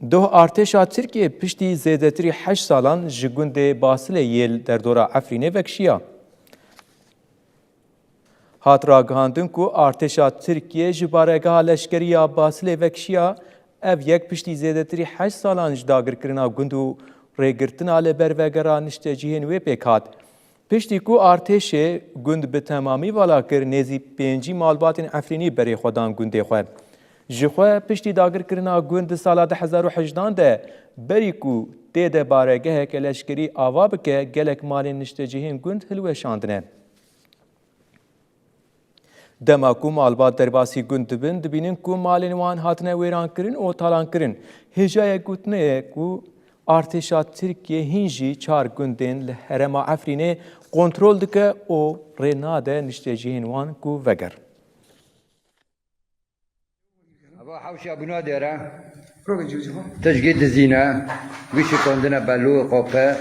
Doh artêşa Tirkiye piştî zêdetirî 8 salan ji gundê Basilê yêl derdora Efrînê vekişiya. Hat ragihandin ku artêşa Tirkiye ji baregeha leşkeriya Basilê vekişiya ev yek piştî zêdetirî 8 salan ji dagirkirina gund û rêgirtina li ber vegera niştecihên wê pêk hat. Piştî ku artêşê gund bi temamî vala kir nêzî 5 malbatên Efrînî berê xwe dan gundê xwe. Ji xwe piştî dagirkirina gund di sala 2018 de berî ku tê de baregeheke leşkerî ava bike gelek malên niştecihên gund hilweşandine. Dema ku malbat derbasî gund dibin, dibînin ku malên wan hatine wêrankirin û talankirin. Hêjayek gotinê ye ku artêşa Tirkiye hîn jî 4 gundên li herêma Efrînê kontrol dike û rê nade niştecihên wan ku veger. Ava hawşa buna dere tejgîd dizîne wî şikandine belû qope